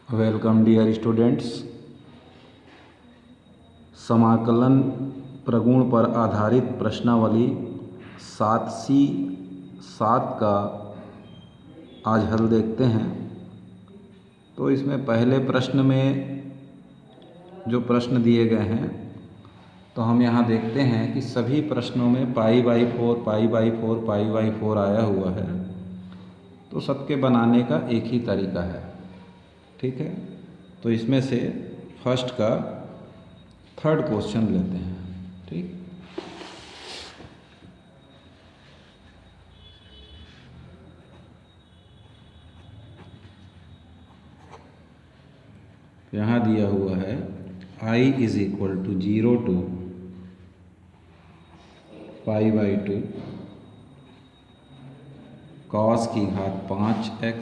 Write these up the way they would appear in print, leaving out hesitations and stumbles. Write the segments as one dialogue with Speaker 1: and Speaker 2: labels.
Speaker 1: Welcome dear students. समाकलन प्रगुण पर आधारित प्रश्नावली 7C7 का आज हल देखते हैं। तो इसमें पहले प्रश्न में जो प्रश्न दिए गए हैं तो हम यहाँ देखते हैं कि सभी प्रश्नों में π/4 π/4 π/4 आया हुआ है। तो सबके बनाने का एक ही तरीका है, ठीक है। तो इसमें से फर्स्ट का थर्ड क्वेश्चन लेते हैं, ठीक। यहाँ दिया हुआ है I = 0 to π/2 cos की घात 5x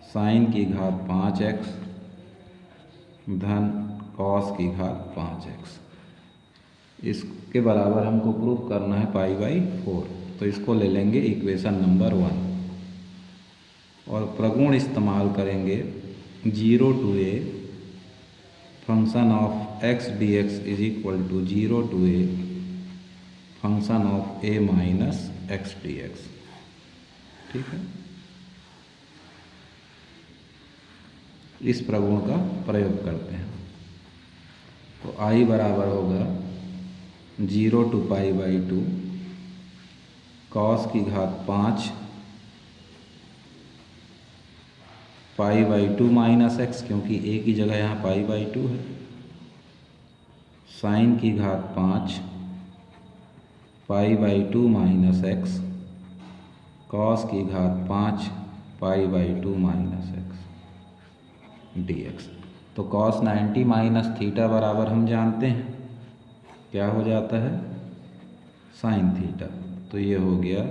Speaker 1: sin की घात 5x धन cos की घात 5x। इसके बराबर हमको प्रूफ करना है π/4। तो इसको ले लेंगे इक्वेशन नंबर 1 और प्रगुण इस्तेमाल करेंगे 0 to a function of x dx = 0 to a function of a - x dx, ठीक है। इस प्रगुण का प्रयोग करते हैं। तो I बराबर होगा 0 to π/2 cos की घात 5 π/2 - x, क्योंकि a की जगह यहाँ π/2 है, sin की घात 5 π/2 - x cos की घात 5 π/2 - x dx। तो cos 90 - थीटा बराबर हम जानते हैं क्या हो जाता है, sin थीटा। तो ये हो गया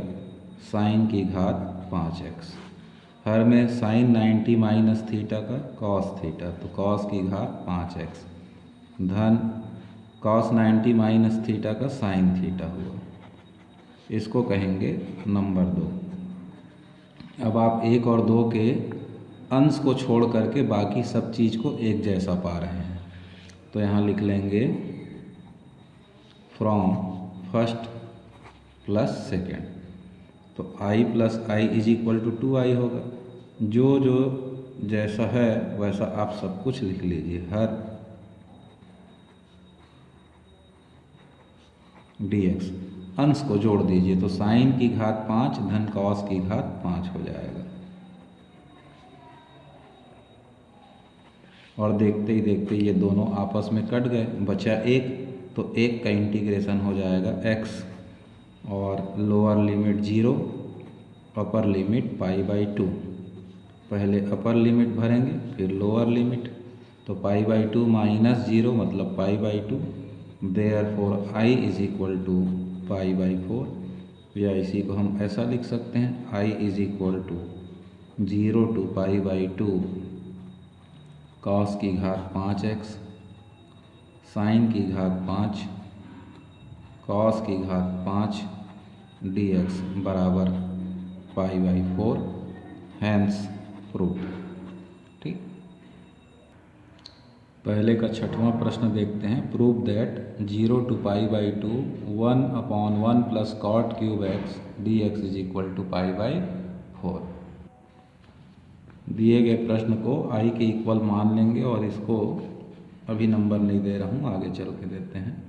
Speaker 1: sin की घात 5x। हर में sin 90 - थीटा का cos थीटा, तो cos की घात 5x धन cos 90 - थीटा का sin थीटा हुआ। इसको कहेंगे नंबर 2। अब आप 1 और 2 के अंश को छोड़ करके बाकी सब चीज़ को एक जैसा पा रहे हैं। तो यहाँ लिख लेंगे फ्रॉम फर्स्ट प्लस सेकेंड। तो I + I = 2I होगा। जो जो जैसा है वैसा आप सब कुछ लिख लीजिए। हर dx अंश को जोड़ दीजिए तो sin की घात 5 धन cos की घात 5 हो जाएगा। और देखते ही देखते ये दोनों आपस में कट गए, बचा 1। तो 1 का इंटीग्रेशन हो जाएगा x और लोअर लिमिट 0, अपर लिमिट π/2। पहले अपर लिमिट भरेंगे फिर लोअर लिमिट। तो π/2 - 0 मतलब π/2। देयरफॉर I = π/4, या इसी को हम ऐसा लिख सकते हैं I = 0 to π/2 cos की घात 5x sin की घात 5 cos की घात 5 dx बराबर π/4, हैंस प्रूफ, ठीक। पहले का 6वां प्रश्न देखते हैं। Prove that 0 to π/2 1/1 + cot³ x dx = π/4। दिए गए प्रश्न को I के इक्वल मान लेंगे और इसको अभी नंबर नहीं दे रहा हूँ, आगे चल के देते हैं।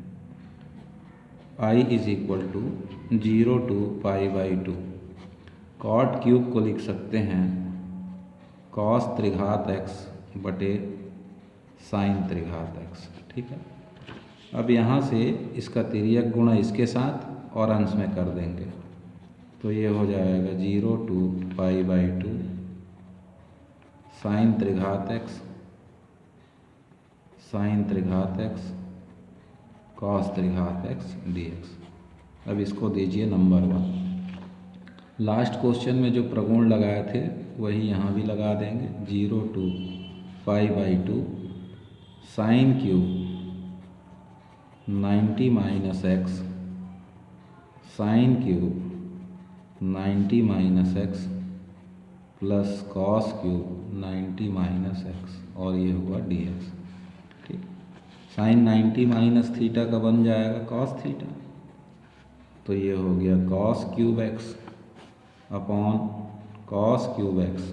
Speaker 1: I = 0 to π/2 cot³ को लिख सकते हैं cos त्रिघात x बटे sin त्रिघात x, ठीक है। अब यहाँ से इसका तिर्यक गुणा इसके साथ और अंश में कर देंगे। तो ये हो जाएगा 0 to π/2 sin त्रिघात x cos त्रिघात x dx। अब इसको दीजिए नंबर 1। लास्ट क्वेश्चन में जो प्रगुण लगाए थे वही यहाँ भी लगा देंगे। 0 to π/2 sin³ 90 - x sin³ 90 - x plus cos cube 90 minus x, और ये हुआ dx। ठीक, साइन 90 माइनस थीटा का बन जाएगा कॉस थीटा, तो ये हो गया cos cube x upon cos cube x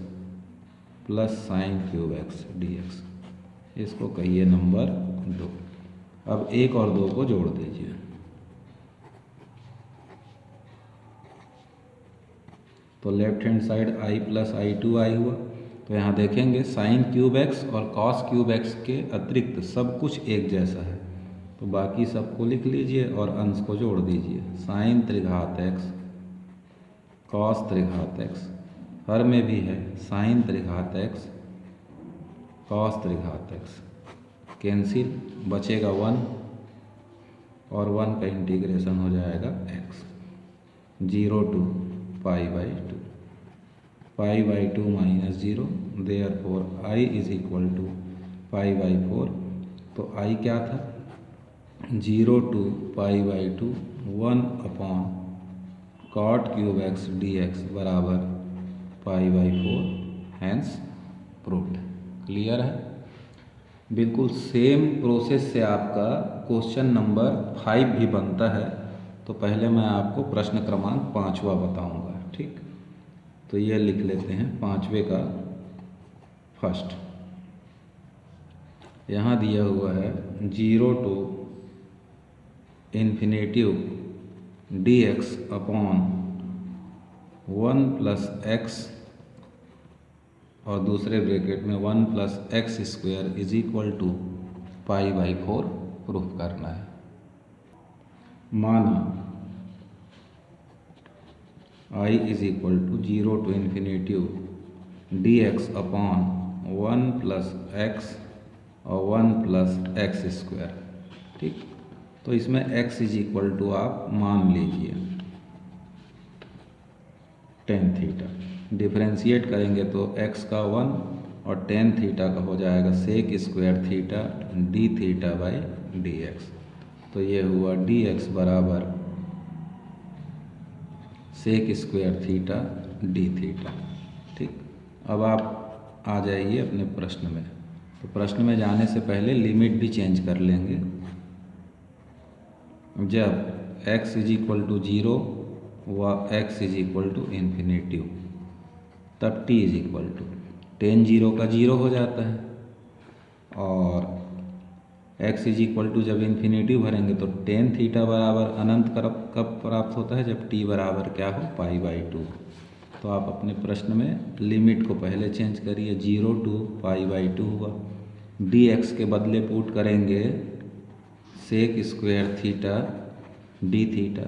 Speaker 1: plus sine cube x dx। इसको कहिए नंबर 2। अब 1 और 2 को जोड़ दीजिए, तो left hand side i plus i2i हुआ। तो यहाँ देखेंगे साइन क्यूब एक्स और कॉस क्यूब एक्स के अतिरिक्त सब कुछ एक जैसा है, तो बाकी सबको लिख लीजिए और अंश को जोड़ दीजिए। साइन त्रिघात एक्स कॉस त्रिघात एक्स, हर में भी है साइन त्रिघात एक्स कॉस त्रिघात एक्स, कैंसिल, बचेगा 1 और 1 का इंटीग्रेशन हो जाएगा x, 0 to π/2, π/2 minus 0, therefore i is equal to π/4। तो i क्या था, 0 to π/2 1 upon cot cube x dx बराबर π/4, हैंस प्रूव्ड। क्लियर है। बिल्कुल सेम प्रोसेस से आपका क्वेश्चन नंबर 5 भी बनता है, तो पहले मैं आपको प्रश्न क्रमांक 5वां बताऊंगा। ठीक, तो ये लिख लेते हैं 5वें का फर्स्ट। यहाँ दिया हुआ है 0 to infinity dx upon 1 plus x और दूसरे ब्रैकेट में 1 plus x square is equal to π/4 proof करना है। माना i is equal to 0 to infinity dx upon 1 plus x और 1 प्लस एक्स स्क्वायर। ठीक, तो इसमें x इज इक्वल टू आप मान लीजिए tan थीटा, डिफ्रेंशिएट करेंगे तो x का 1 और tan थीटा का हो जाएगा sec square theta d theta by dx। तो ये हुआ dx बराबर sec square theta d theta. ठीक, अब आप आ जाइए अपने प्रश्न में। तो प्रश्न में जाने से पहले लिमिट भी चेंज कर लेंगे। जब x इज इक्वल टू 0 व x is equal to infinitive, तब t is equal to tan 0 का 0 हो जाता है, और x इज इक्वल टू जब इन्फिनेटिव भरेंगे तो tan थीटा बराबर अनंत कब प्राप्त होता है, जब t बराबर क्या हो π/2। तो आप अपने प्रश्न में लिमिट को पहले चेंज करिए, 0 to π/2 हुआ, dx के बदले पुट करेंगे sec square theta d theta,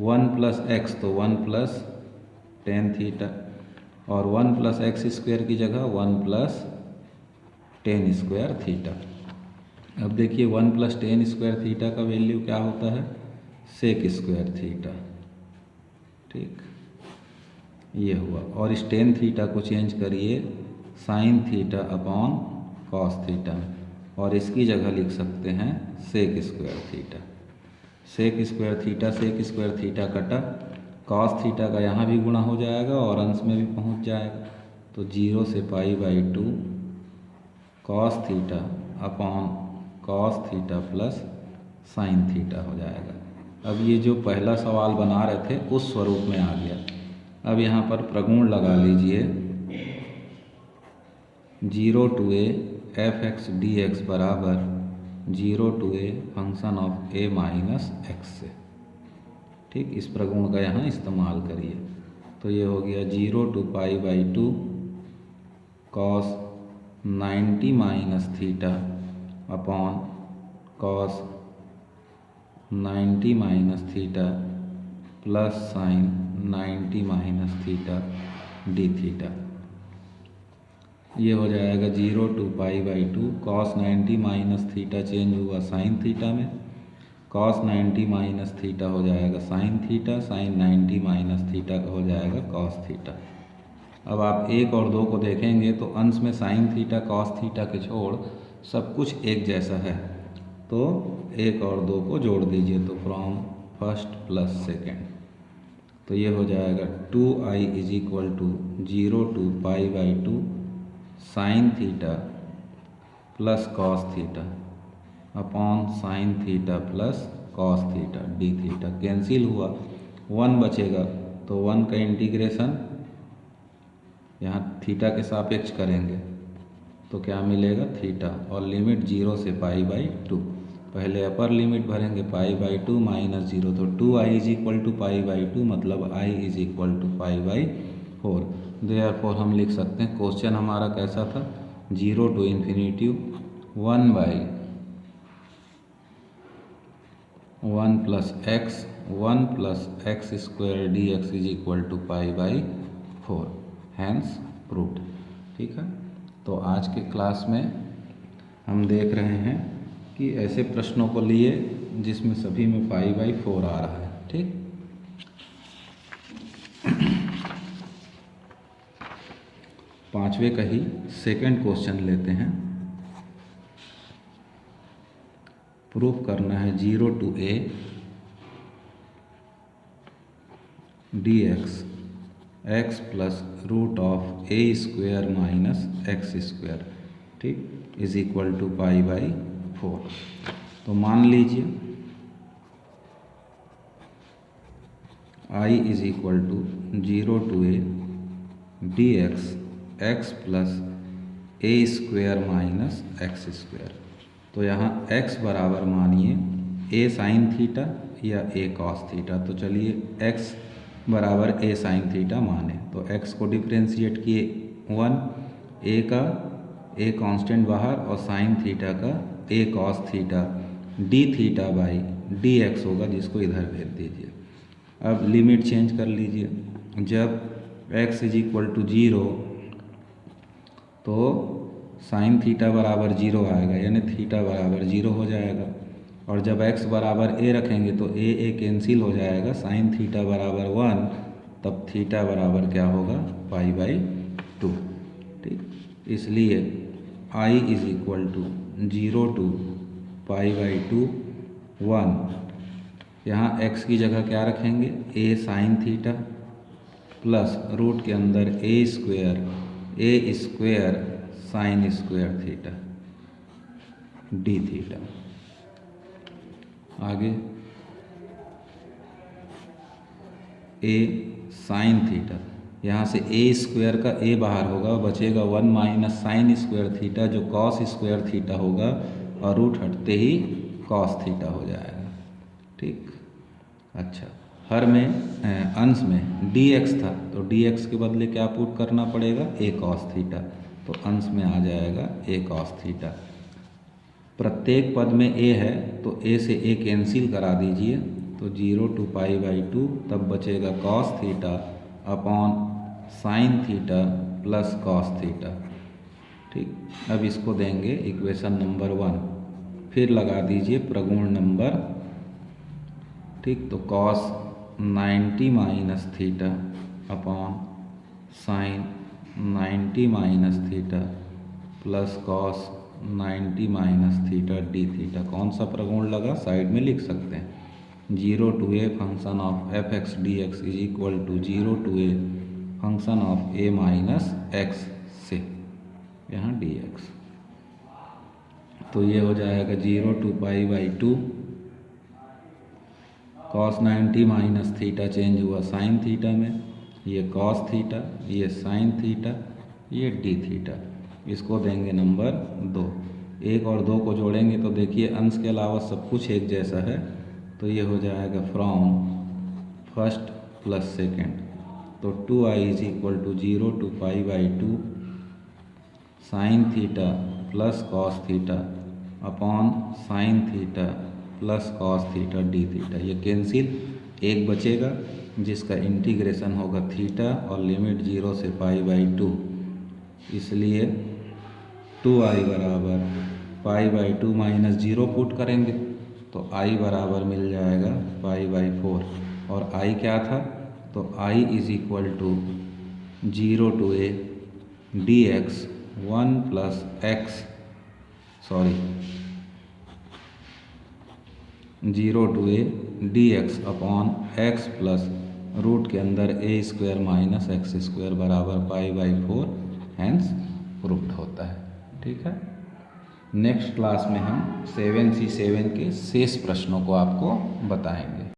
Speaker 1: 1 plus X तो 1 प्लस tan थीटा, और 1 प्लस एक्स स्क्वायर की जगह 1 प्लस tan स्क्वायर थीटा। अब देखिए 1 प्लस tan स्क्वायर थीटा का वैल्यू क्या होता है, सेक स्क्वायर थीटा। ठीक, ये हुआ, और इस tan थीटा को चेंज करिए sine theta upon cos theta में, और इसकी जगह लिख सकते हैं sec square theta. Sec square theta कटा, कॉस थीटा का यहाँ भी गुणा हो जाएगा और अंश में भी पहुँच जाएगा, तो 0 से π/2 cos theta upon cos theta plus sine theta हो जाएगा। अब ये जो पहला सवाल बना रहे थे उस स्वरूप में आ गया। अब यहाँ पर प्रगुण लगा लीजिए, 0 to a f(x) dx बराबर 0 to a function of a minus X से। ठीक, इस प्रगुण का यहाँ इस्तेमाल करिए, तो ये हो गया 0 to π/2 cos 90 minus theta upon cos 90 minus theta plus sine 90 minus theta d theta. ये हो जाएगा 0 to π/2 cos 90 minus theta change हुआ साइन थीटा में, कॉस 90 माइनस थीटा हो जाएगा sine theta, sine 90 minus theta का हो जाएगा कॉस थीटा। अब आप 1 और 2 को देखेंगे तो अंश में साइन थीटा कॉस थीटा के छोड़ सब कुछ एक जैसा है, तो 1 और 2 को जोड़ दीजिए, तो फ्रॉम फर्स्ट प्लस सेकेंड, तो ये हो जाएगा 2i is equal to 0 to pi by 2 sine theta plus cos theta upon sine theta plus cos theta D theta. Cancel हुआ, 1 बचेगा तो 1 का इंटीग्रेशन यहाँ थीटा के सापेक्ष करेंगे तो क्या मिलेगा थीटा, और लिमिट 0 से पाई बाई 2। पहले अपर लिमिट भरेंगे पाई बाई 2 माइनस 0, तो 2i is equal to pi by 2 मतलब i is equal to pi by 4। Therefore हम लिख सकते हैं क्वेश्चन हमारा कैसा था, 0 to infinity 1 by 1 plus x square D X is equal to pi by 4, hence proved. ठीक है, तो आज के क्लास में हम देख रहे हैं कि ऐसे प्रश्नों को लिए जिसमें सभी में पाई बाई 4 आ रहा है। ठीक, पांचवे का ही सेकंड क्वेश्चन लेते हैं। प्रूफ करना है 0 to a dx x plus root of a square minus x square, ठीक, is equal to pi by 4। तो मान लीजिए i is equal to 0 to a dx x plus a square minus x square. तो यहाँ x बराबर मानिए a sine theta या a cos theta. तो चलिए x बराबर a साइन थीटा माने, तो x को डिफ्रेंशिएट किए 1, a का a कांस्टेंट बाहर और साइन थीटा का a cos theta d theta by D x होगा, जिसको इधर भेज दीजिए। अब लिमिट चेंज कर लीजिए, जब x इज इक्वल टू 0 तो साइन थीटा बराबर 0 आएगा, यानी थीटा बराबर 0 हो जाएगा। और जब x बराबर a रखेंगे तो a कैंसिल हो जाएगा, साइन थीटा बराबर 1, तब थीटा बराबर क्या होगा पाई बाई 2। ठीक, इसलिए i is equal to 0 to pi by 2 1। यहाँ x की जगह क्या रखेंगे a sine theta plus root के अंदर a square sine square theta D theta. आगे a साइन थीटा, यहाँ से a स्क्वायर का a बाहर होगा, बचेगा 1 माइनस साइन स्क्वायर थीटा जो कॉस स्क्वायर थीटा होगा, और रूट हटते ही कॉस थीटा हो जाएगा। ठीक, अच्छा, हर में अंश में dx था तो dx के बदले क्या पुट करना पड़ेगा a कॉस थीटा, तो अंश में आ जाएगा a कॉस थीटा। प्रत्येक पद में a है तो a से a कैंसिल करा दीजिए, तो 0 टू पाई बाई 2, तब बचेगा cos theta upon sine theta plus cos theta. ठीक, अब इसको देंगे इक्वेशन नंबर 1, फिर लगा दीजिए प्रगुण नंबर। ठीक, तो cos 90 minus theta upon sign 90 minus theta plus cos 90 minus theta D theta. कौन सा प्रगुण लगा साइड में लिख सकते हैं, 0 to a function of F X D X is equal to 0 to a function of a minus X से यहाँ डी एक्स। तो ये हो जाएगा 0 to pi by 2 cos 90 minus theta change हुआ साइन थीटा में, ये कॉस थीटा, ये साइन थीटा, ये डी थीटा। इसको देंगे नंबर 2। 1 और 2 को जोड़ेंगे तो देखिए अंश के अलावा सब कुछ एक जैसा है, तो ये हो जाएगा फ्रॉम फर्स्ट प्लस सेकेंड। तो 2i is equal to 0 to pi by 2 sine theta plus cos theta upon sine theta plus cos theta D theta. ये कैंसिल, एक बचेगा जिसका इंटीग्रेशन होगा थीटा और लिमिट 0 से पाई बाई 2, इसलिए 2i बराबर पाई बाई 2 माइनस 0 पुट करेंगे तो i बराबर मिल जाएगा पाई बाई 4। और i क्या था, तो i is equal to 0 to a D X 1 plus X 0 to a D X upon X plus root के अंदर A square minus x square बराबर पाई बाई 4 हैंस प्रूव्ड होता है। ठीक है, नेक्स्ट क्लास में हम 7C7 के शेष प्रश्नों को आपको बताएंगे।